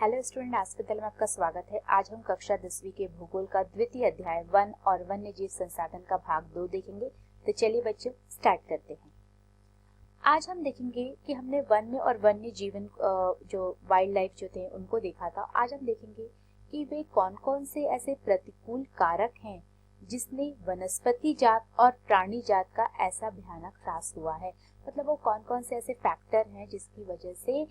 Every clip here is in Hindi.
हेलो स्टूडेंट, आज के में आपका स्वागत है। आज हम कक्षा 10वीं के भूगोल का द्वितीय अध्याय वन और वन्य जीव संसाधन का भाग 2 देखेंगे। तो चलिए बच्चों स्टार्ट करते हैं। आज हम देखेंगे कि हमने वन्य और वन्य जीवन जो वाइल्ड लाइफ जो थे उनको देखा था। आज हम देखेंगे कि वे कौन कौन से ऐसे प्रतिकूल कारक हैं जिसने वनस्पति जात और प्राणी जात का ऐसा भयानक ह्रास हुआ है। मतलब वो कौन कौन से ऐसे फैक्टर हैं जिसकी वजह से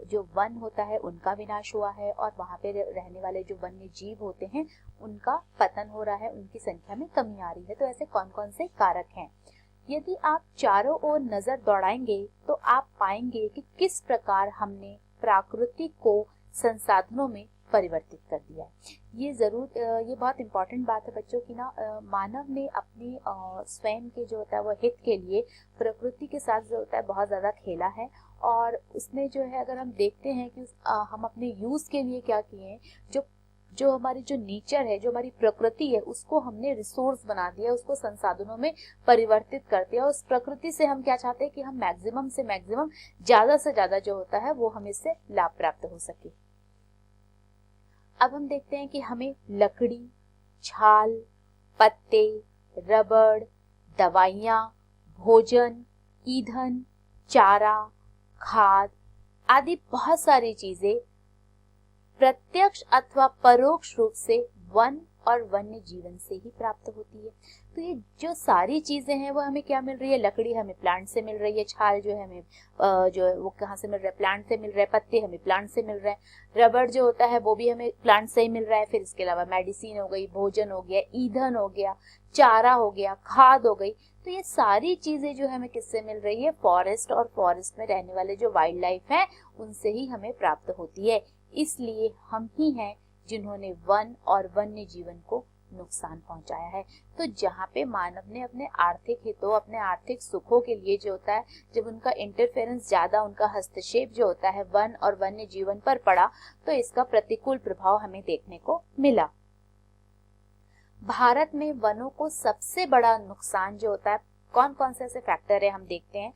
जो वन होता है उनका विनाश हुआ है और वहाँ पे रहने वाले जो वन्य जीव होते हैं उनका पतन हो रहा है, उनकी संख्या में कमी आ रही है। तो ऐसे कौन कौन से कारक हैं। यदि आप चारों ओर नजर दौड़ाएंगे तो आप पाएंगे कि किस प्रकार हमने प्रकृति को संसाधनों में परिवर्तित कर दिया है। ये बहुत इंपॉर्टेंट बात है बच्चों की ना। मानव ने अपने स्वयं के जो होता है वो हित के लिए प्रकृति के साथ जो होता है बहुत ज्यादा खेला है। और उसने जो है, अगर हम देखते हैं कि हम अपने यूज के लिए क्या किए हैं, जो हमारी जो नेचर है, जो हमारी प्रकृति है, उसको हमने रिसोर्स बना दिया, उसको संसाधनों में परिवर्तित कर दिया। उस प्रकृति से हम क्या चाहते हैं कि हम मैक्सिमम से मैक्सिमम, ज्यादा से ज्यादा जो होता है वो हमें इससे लाभ प्राप्त हो सके। अब हम देखते हैं कि हमें लकड़ी, छाल, पत्ते, रबड़, दवाइयाँ, भोजन, ईंधन, चारा, खाद आदि बहुत सारी चीजें प्रत्यक्ष अथवा परोक्ष रूप से वन और वन्य जीवन से ही प्राप्त होती है। तो ये जो सारी चीजें हैं वो हमें क्या मिल रही है। लकड़ी हमें प्लांट से मिल रही है, छाल जो है हमें जो है वो कहाँ से मिल रहा है, प्लांट से मिल रहा है, पत्ते हमें प्लांट से मिल रहा है, रबड़ जो होता है वो भी हमें प्लांट से ही मिल रहा है। फिर इसके अलावा मेडिसिन हो गई, भोजन हो गया, ईंधन हो गया, चारा हो गया, खाद हो गई। तो ये सारी चीजें जो हमें किससे मिल रही है, फॉरेस्ट और फॉरेस्ट में रहने वाले जो वाइल्ड लाइफ है उनसे ही हमें प्राप्त होती है। इसलिए हम ही हैं जिन्होंने वन और वन्य जीवन को नुकसान पहुंचाया है। तो जहाँ पे मानव ने अपने आर्थिक हितों, अपने आर्थिक सुखों के लिए जो होता है, जब उनका इंटरफेरेंस ज्यादा, उनका हस्तक्षेप जो होता है वन और वन्य जीवन पर पड़ा, तो इसका प्रतिकूल प्रभाव हमें देखने को मिला। भारत में वनों को सबसे बड़ा नुकसान जो होता है, कौन कौन से ऐसे फैक्टर है हम देखते हैं।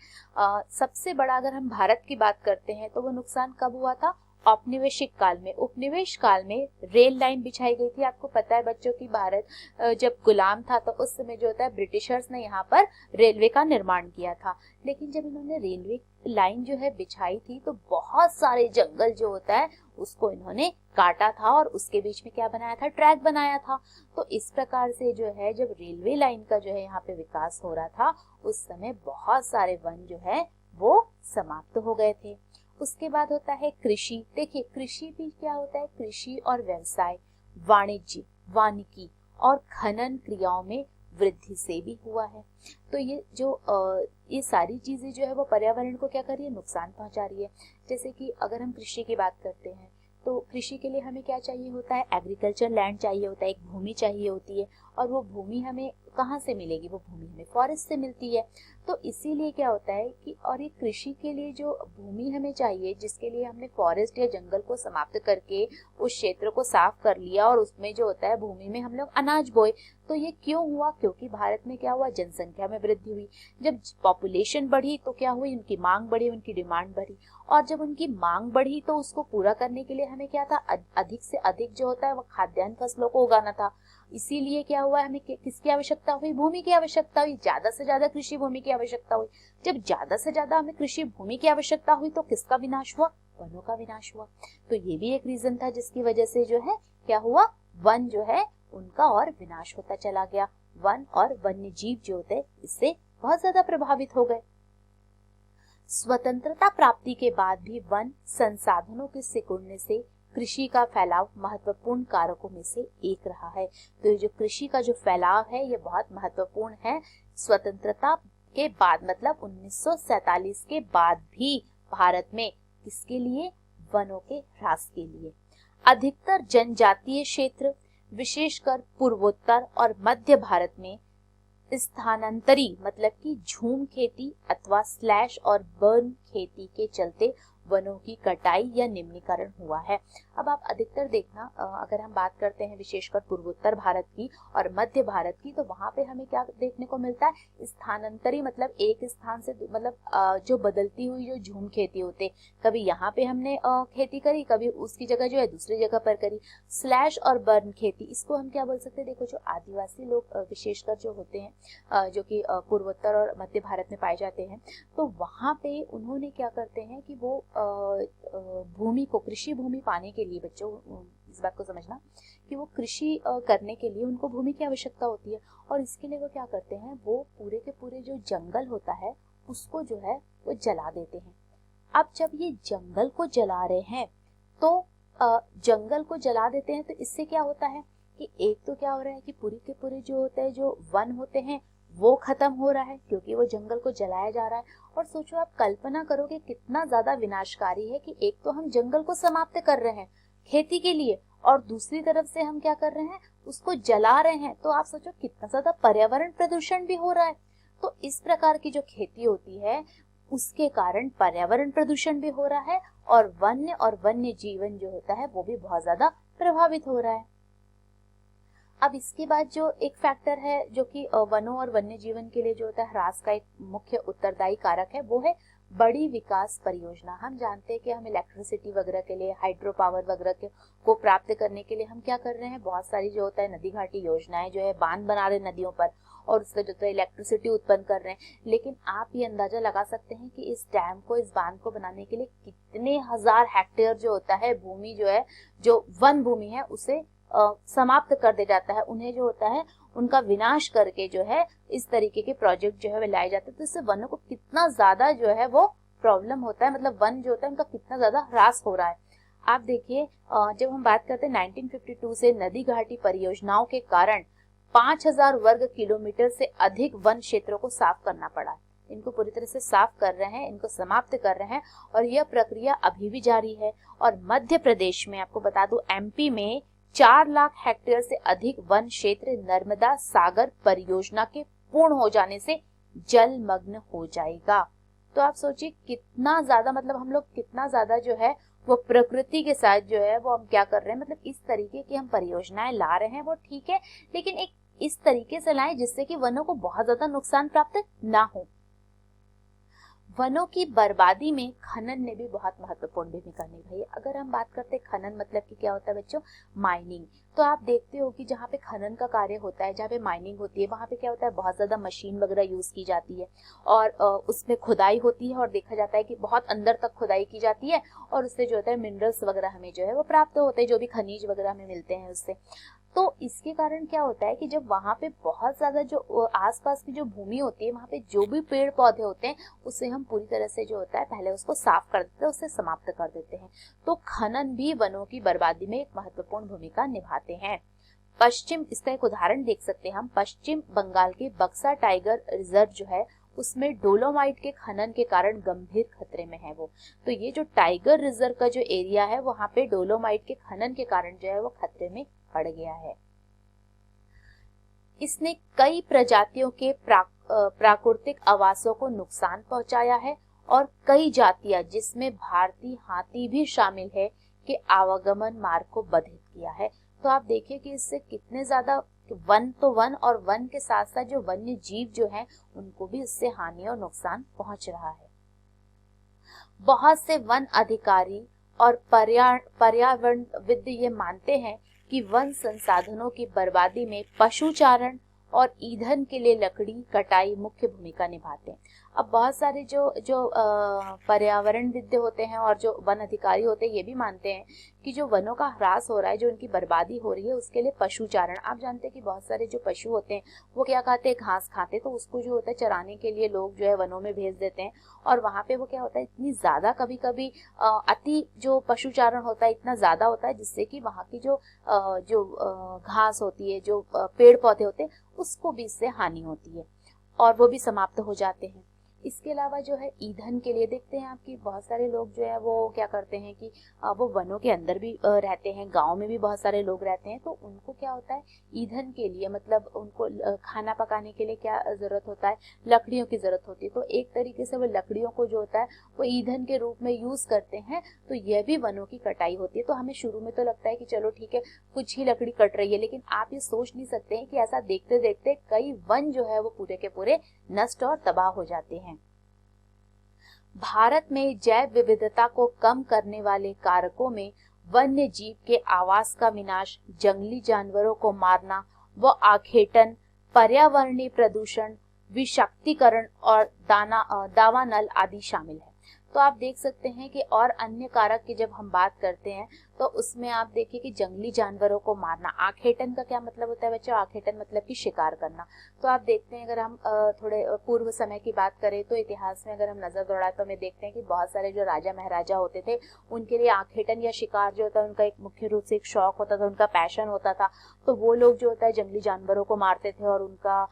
सबसे बड़ा अगर हम भारत की बात करते हैं तो वो नुकसान कब हुआ था, औपनिवेशिक काल में। उपनिवेश काल में रेल लाइन बिछाई गई थी। आपको पता है बच्चों की भारत जब गुलाम था तो उस समय जो होता है ब्रिटिशर्स ने यहाँ पर रेलवे का निर्माण किया था। लेकिन जब इन्होंने रेलवे लाइन जो है बिछाई थी तो बहुत सारे जंगल जो होता है उसको इन्होंने काटा था और उसके बीच में क्या बनाया था, ट्रैक बनाया था। तो इस प्रकार से जो है, जब रेलवे लाइन का जो है यहाँ पे विकास हो रहा था उस समय बहुत सारे वन जो है वो समाप्त हो गए थे। उसके बाद होता है कृषि। देखिए कृषि भी क्या होता है, कृषि और व्यवसाय, वाणिज्य, वानिकी और खनन क्रियाओं में वृद्धि से भी हुआ है। तो ये सारी चीजें जो है वो पर्यावरण को क्या कर रही है, नुकसान पहुंचा रही है। जैसे कि अगर हम कृषि की बात करते हैं तो कृषि के लिए हमें क्या चाहिए होता है, एग्रीकल्चर लैंड चाहिए होता है, एक भूमि चाहिए होती है। और वो भूमि हमें कहाँ से मिलेगी, वो भूमि हमें फॉरेस्ट से मिलती है। तो इसीलिए क्या होता है कि, और ये कृषि के लिए जो भूमि हमें चाहिए, जिसके लिए हमने फॉरेस्ट या जंगल को समाप्त करके उस क्षेत्र को साफ कर लिया और उसमें जो होता है भूमि में हम लोग अनाज बोए। तो ये क्यों हुआ, क्योंकि भारत में क्या हुआ, जनसंख्या में वृद्धि हुई। जब पॉपुलेशन बढ़ी तो क्या हुई, उनकी मांग बढ़ी, उनकी डिमांड बढ़ी। और जब उनकी मांग बढ़ी तो उसको पूरा करने के लिए हमें क्या था, अधिक से अधिक जो होता है वो खाद्यान्न फसलों को उगाना था। इसीलिए क्या हुआ, हमें किसकी आवश्यकता हुई, भूमि की आवश्यकता हुई, ज्यादा से ज्यादा कृषि भूमि की आवश्यकता हुई। जब ज्यादा से ज्यादा हमें कृषि भूमि की आवश्यकता हुई तो किसका विनाश हुआ, वनों का विनाश हुआ। तो ये भी एक रीजन था जिसकी वजह से जो है क्या हुआ, वन जो है उनका और विनाश होता चला गया। वन और वन्य जीव जो होते इससे बहुत ज्यादा प्रभावित हो गए। स्वतंत्रता प्राप्ति के बाद भी वन संसाधनों के सिकुड़ने से कृषि का फैलाव महत्वपूर्ण कारकों में से एक रहा है। तो ये जो कृषि का जो फैलाव है ये बहुत महत्वपूर्ण है। स्वतंत्रता के बाद मतलब 1947 के बाद भी भारत में किसके लिए, वनों के ह्रास के लिए। अधिकतर जनजातीय क्षेत्र विशेषकर पूर्वोत्तर और मध्य भारत में स्थानांतरी मतलब कि झूम खेती अथवा स्लैश और बर्न खेती के चलते वनों की कटाई या निम्नीकरण हुआ है। अब आप अधिकतर देखना, अगर हम बात करते हैं विशेषकर पूर्वोत्तर भारत की और मध्य भारत की, तो वहां पे हमें क्या देखने को मिलता है, स्थानांतरी मतलब एक स्थान से मतलब जो बदलती हुई जो झूम खेती होते, कभी यहाँ पे हमने खेती करी, कभी उसकी जगह जो है दूसरी जगह पर करी। स्लैश और बर्न खेती, इसको हम क्या बोल सकते हैं, देखो जो आदिवासी लोग विशेषकर जो होते हैं जो कि पूर्वोत्तर और मध्य भारत में पाए जाते हैं, तो वहां पे उन्होंने क्या करते हैं कि वो भूमि को, कृषि भूमि पाने के लिए, बच्चों इस बात को समझना कि वो कृषि करने के लिए उनको भूमि की आवश्यकता होती है, और इसके लिए वो क्या करते हैं, वो पूरे के पूरे जो जंगल होता है उसको जो है वो जला देते हैं। अब जब ये जंगल को जला रहे हैं तो जंगल को जला देते हैं, तो इससे क्या होता है कि एक तो क्या हो रहा है कि पूरी के पूरे जो होते हैं, जो वन होते हैं वो खत्म हो रहा है क्योंकि वो जंगल को जलाया जा रहा है। और सोचो, आप कल्पना करोगे कितना ज्यादा विनाशकारी है कि एक तो हम जंगल को समाप्त कर रहे हैं खेती के लिए, और दूसरी तरफ से हम क्या कर रहे हैं, उसको जला रहे हैं। तो आप सोचो कितना ज्यादा पर्यावरण प्रदूषण भी हो रहा है। तो इस प्रकार की जो खेती होती है उसके कारण पर्यावरण प्रदूषण भी हो रहा है, और वन्य जीवन जो होता है वो भी बहुत ज्यादा प्रभावित हो रहा है। अब इसके बाद जो एक फैक्टर है जो कि वनों और वन्य जीवन के लिए जो होता है ह्रास का एक मुख्य उत्तरदायी कारक है, वो है बड़ी विकास परियोजना। हम जानते हैं कि हम इलेक्ट्रिसिटी वगैरह के लिए, हाइड्रो पावर वगैरह को प्राप्त करने के लिए हम क्या कर रहे हैं, बहुत सारी जो होता है नदी घाटी योजनाएं जो है, बांध बना रहे नदियों पर, और उससे जो है इलेक्ट्रिसिटी उत्पन्न कर रहे हैं। लेकिन आप ये अंदाजा लगा सकते हैं कि इस डैम को, इस बांध को बनाने के लिए कितने हजार हेक्टेयर जो होता है भूमि जो है, जो वन भूमि है, उसे समाप्त कर दे जाता है। उन्हें जो होता है उनका विनाश करके जो है इस तरीके के प्रोजेक्ट जो है वे लाए जाते हैं। तो इससे वनों को कितना ज्यादा जो है वो प्रॉब्लम होता है, मतलब वन जो होता है उनका कितना ज्यादा ह्रास हो रहा है। आप देखिए, जब हम बात करते हैं 1952 से नदी घाटी परियोजनाओं के कारण 5000 वर्ग किलोमीटर से अधिक वन क्षेत्रों को साफ करना पड़ा। इनको पूरी तरह से साफ कर रहे हैं, इनको समाप्त कर रहे हैं, और यह प्रक्रिया अभी भी जारी है। और मध्य प्रदेश में आपको बता दूं, एमपी में 4 लाख हेक्टेयर से अधिक वन क्षेत्र नर्मदा सागर परियोजना के पूर्ण हो जाने से जलमग्न हो जाएगा। तो आप सोचिए कितना ज्यादा, मतलब हम लोग कितना ज्यादा जो है वो प्रकृति के साथ जो है वो हम क्या कर रहे हैं, मतलब इस तरीके की हम परियोजनाएं ला रहे हैं, वो ठीक है, लेकिन एक इस तरीके से लाएं जिससे कि वनों को बहुत ज्यादा नुकसान प्राप्त ना हो। वनों की बर्बादी में खनन ने भी बहुत महत्वपूर्ण भूमिका निभाई है। अगर हम बात करते हैं खनन मतलब कि क्या होता है बच्चों, माइनिंग। तो आप देखते हो कि जहाँ पे खनन का कार्य होता है, जहाँ पे माइनिंग होती है, वहाँ पे क्या होता है, बहुत ज्यादा मशीन वगैरह यूज की जाती है, और उसमें खुदाई होती है, और देखा जाता है कि बहुत अंदर तक खुदाई की जाती है, और उससे जो होता है मिनरल्स वगैरह हमें जो है वो प्राप्त होते हैं, जो भी खनिज वगैरह हमें मिलते हैं उससे। तो इसके कारण क्या होता है कि जब वहां पे बहुत ज्यादा जो आसपास की जो भूमि होती है, वहां पे जो भी पेड़ पौधे होते हैं, उसे हम पूरी तरह से जो होता है पहले उसको साफ कर देते हैं, उसे समाप्त कर देते हैं। तो खनन भी वनों की बर्बादी में एक महत्वपूर्ण भूमिका निभाते हैं। पश्चिम, इसका एक उदाहरण देख सकते हैं हम, पश्चिम बंगाल के बक्सा टाइगर रिजर्व जो है उसमें डोलोमाइट के खनन के कारण गंभीर खतरे में है वो। तो ये जो टाइगर रिजर्व का जो एरिया है, वहां पे डोलोमाइट के खनन के कारण जो है वो खतरे में पड़ गया है। इसने कई प्रजातियों के प्राकृतिक आवासों को नुकसान पहुंचाया है, और कई जातियां, जिसमें भारतीय हाथी भी शामिल है, के आवागमन मार्ग को बाधित किया है। तो आप देखिए कि इससे कितने ज्यादा वन तो वन, और वन के साथ साथ जो वन्य जीव जो हैं उनको भी इससे हानि और नुकसान पहुंच रहा है। बहुत से वन अधिकारी और पर्यावरणविद ये मानते हैं कि वन संसाधनों की बर्बादी में पशुचारण और ईंधन के लिए लकड़ी कटाई मुख्य भूमिका निभाते हैं। अब बहुत सारे जो पर्यावरणविद होते हैं और जो वन अधिकारी होते हैं, ये भी मानते हैं कि जो वनों का ह्रास हो रहा है, जो उनकी बर्बादी हो रही है, उसके लिए पशुचारण। आप जानते हैं कि बहुत सारे जो पशु होते हैं वो क्या खाते हैं, घास खाते हैं, तो उसको जो होता है चराने के लिए लोग जो है वनों में भेज देते हैं, और वहां पे वो क्या होता है, इतनी ज्यादा कभी कभी अति जो पशुचारण होता है इतना ज्यादा होता है, जिससे कि वहां की जो घास होती है, जो पेड़ पौधे होते हैं, उसको भी इससे हानि होती है, और वो भी समाप्त हो जाते हैं। इसके अलावा जो है ईंधन के लिए देखते हैं आपकी बहुत सारे लोग जो है वो क्या करते हैं कि वो वनों के अंदर भी रहते हैं, गांव में भी बहुत सारे लोग रहते हैं, तो उनको क्या होता है ईंधन के लिए, मतलब उनको खाना पकाने के लिए क्या जरूरत होता है, लकड़ियों की जरूरत होती है। तो एक तरीके से वो लकड़ियों को जो होता है वो ईंधन के रूप में यूज करते हैं, तो यह भी वनों की कटाई होती है। तो हमें शुरू में तो लगता है कि चलो ठीक है कुछ ही लकड़ी कट रही है, लेकिन आप ये सोच नहीं सकते हैं कि ऐसा देखते देखते कई वन जो है वो पूरे के पूरे नष्ट और तबाह हो जाते हैं। भारत में जैव विविधता को कम करने वाले कारकों में वन्य जीव के आवास का विनाश, जंगली जानवरों को मारना व आखेटन, पर्यावरणीय प्रदूषण, विषाक्तीकरण और दावानल आदि शामिल है। तो आप देख सकते हैं कि और अन्य कारक की जब हम बात करते हैं तो उसमें आप देखिए कि जंगली जानवरों को मारना, आखेटन का क्या मतलब होता है बच्चों, आखेटन मतलब कि शिकार करना। तो आप देखते हैं अगर हम थोड़े पूर्व समय की बात करें तो इतिहास में अगर हम नजर दौड़ाए तो हमें देखते हैं कि बहुत सारे जो राजा महाराजा होते थे उनके लिए आखेटन या शिकार जो होता है उनका एक मुख्य रूप से एक शौक होता था, उनका पैशन होता था। तो वो लोग जो होता है जंगली जानवरों को मारते थे और उनका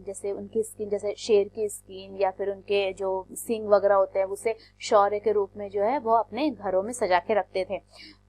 जैसे उनकी स्किन, जैसे शेर की स्किन या फिर उनके जो सींग वगैरह होते हैं उसे शौर्य के रूप में जो है वो अपने घरों में सजा के रखते थे,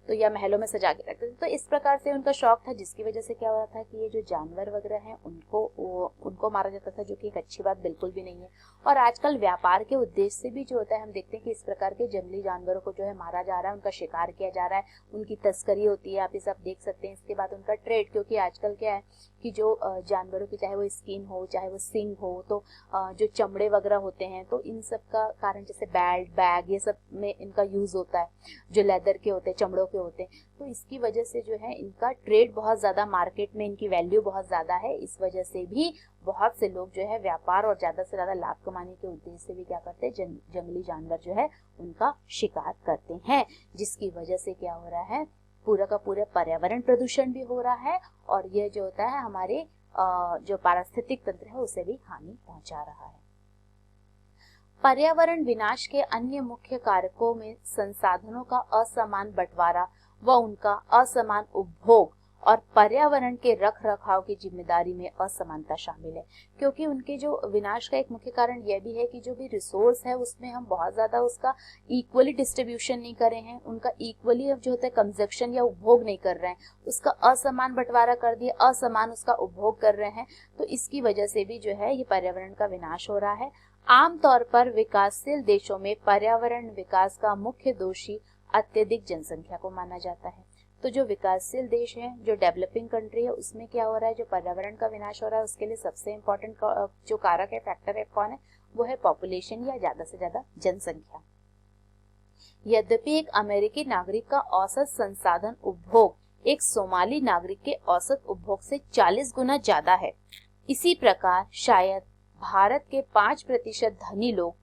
तो या महलों में सजा के रखते थे। तो इस प्रकार से उनका शौक था, जिसकी वजह से क्या हो रहा था कि ये जो जानवर वगैरह हैं उनको मारा जाता था, जो कि एक अच्छी बात बिल्कुल भी नहीं है। और आजकल व्यापार के उद्देश्य से भी जो होता है हम देखते हैं कि इस प्रकार के जंगली जानवरों को जो है मारा जा रहा है, उनका शिकार किया जा रहा है, उनकी तस्करी होती है, आप ये सब देख सकते हैं। इसके बाद उनका ट्रेड, क्योंकि आजकल क्या है कि जो जानवरों की चाहे वो स्किन हो चाहे वो सिंग हो, तो जो चमड़े वगैरह होते हैं तो इन सब का कारण जैसे बेल्ट, बैग, ये सब में इनका यूज होता है, जो लेदर के होते हैं, चमड़ों के होते हैं। तो इसकी वजह से जो है इनका ट्रेड बहुत ज्यादा, मार्केट में इनकी वैल्यू बहुत ज्यादा है। इस वजह से भी बहुत से लोग जो है व्यापार और ज्यादा से ज्यादा लाभ कमाने के उद्देश्य से भी क्या करते हैं, जंगली जानवर जो है उनका शिकार करते हैं, जिसकी वजह से क्या हो रहा है, पूरा का पूरा पर्यावरण प्रदूषण भी हो रहा है और यह जो होता है हमारे जो पारिस्थितिक तंत्र है उसे भी हानि पहुंचा रहा है। पर्यावरण विनाश के अन्य मुख्य कारकों में संसाधनों का असमान बंटवारा व उनका असमान उपभोग और पर्यावरण के रख रखाव की जिम्मेदारी में असमानता शामिल है। क्योंकि उनके जो विनाश का एक मुख्य कारण यह भी है कि जो भी रिसोर्स है उसमें हम बहुत ज्यादा उसका इक्वली डिस्ट्रीब्यूशन नहीं कर रहे हैं, उनका इक्वली जो होता है कंजप्शन या उपभोग नहीं कर रहे हैं, उसका असमान बंटवारा कर दिया, असमान उसका उपभोग कर रहे हैं। तो इसकी वजह से भी जो है ये पर्यावरण का विनाश हो रहा है। आमतौर पर विकासशील देशों में पर्यावरण विकास का मुख्य दोषी अत्यधिक जनसंख्या को माना जाता है। तो जो विकासशील देश है, जो डेवलपिंग कंट्री है, उसमें क्या हो रहा है, जो पर्यावरण का विनाश हो रहा है उसके लिए सबसे इम्पोर्टेंट जो कारक है, फैक्टर है, कौन है, वो है पॉपुलेशन या ज्यादा से ज्यादा जनसंख्या। यद्यपि एक अमेरिकी नागरिक का औसत संसाधन उपभोग एक सोमाली नागरिक के औसत उपभोग से 40 गुना ज्यादा है, इसी प्रकार शायद भारत के 5% धनी लोग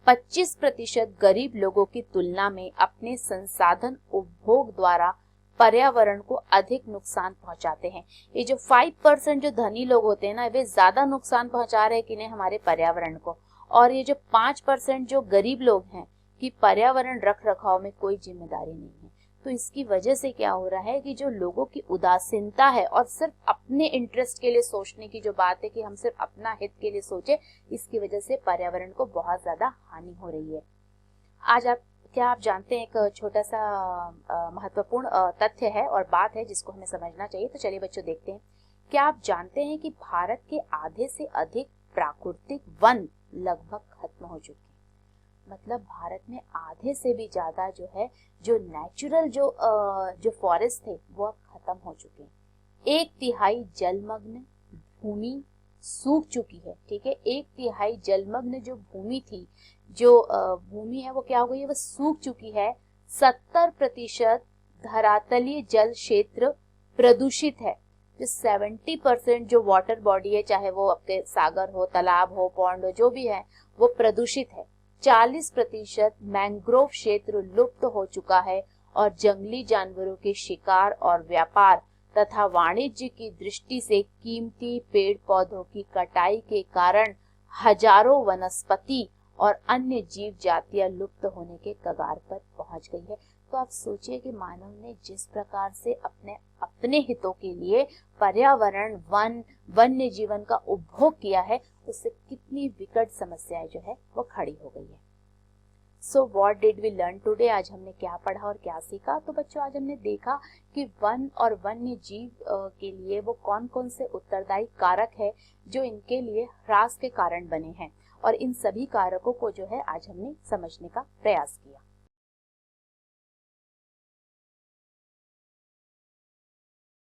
25% गरीब लोगों की तुलना में अपने संसाधन उपभोग द्वारा पर्यावरण को अधिक नुकसान पहुंचाते हैं। ये जो 5% जो धनी लोग होते हैं ना, वे ज्यादा नुकसान पहुंचा रहे हैं कि नहीं हमारे पर्यावरण को, और ये जो 5% जो गरीब लोग हैं कि पर्यावरण रख रखाव में कोई जिम्मेदारी नहीं है। तो इसकी वजह से क्या हो रहा है कि जो लोगों की उदासीनता है और सिर्फ अपने इंटरेस्ट के लिए सोचने की जो बात है कि हम सिर्फ अपना हित के लिए सोचे, इसकी वजह से पर्यावरण को बहुत ज्यादा हानि हो रही है। आज क्या आप जानते हैं एक छोटा सा महत्वपूर्ण तथ्य है और बात है जिसको हमें समझना चाहिए। तो चलिए बच्चों देखते हैं। क्या आप जानते हैं कि भारत के आधे से अधिक प्राकृतिक वन लगभग खत्म हो चुके हैं? मतलब भारत में आधे से भी ज्यादा जो है जो नेचुरल जो फॉरेस्ट थे वो अब खत्म हो चुके हैं। 1/3 जलमग्न भूमि सूख चुकी है, ठीक है। 1/3 जलमग्न जो भूमि थी, जो भूमि है वो क्या हो गई है, वो सूख चुकी है। 70% धरातलीय जल क्षेत्र प्रदूषित है। जो 70% जो वाटर बॉडी है, चाहे वो आपके सागर हो, तालाब हो, पौंड हो, जो भी है वो प्रदूषित है। 40% मैंग्रोव क्षेत्र लुप्त हो चुका है और जंगली जानवरों के शिकार और व्यापार तथा वाणिज्य की दृष्टि से कीमती पेड़ पौधों की कटाई के कारण हजारों वनस्पति और अन्य जीव जातियां लुप्त होने के कगार पर पहुंच गई है। तो आप सोचिए कि मानव ने जिस प्रकार से अपने हितों के लिए पर्यावरण, वन्य जीवन का उपभोग किया है, उससे कितनी विकट समस्याएं जो है वो खड़ी हो गई है। So what did we learn today, आज हमने क्या पढ़ा और क्या सीखा। तो बच्चों आज हमने देखा कि वन और वन्य जीव के लिए वो कौन कौन से उत्तरदायी कारक है जो इनके लिए ह्रास के कारण बने हैं, और इन सभी कारकों को जो है आज हमने समझने का प्रयास किया।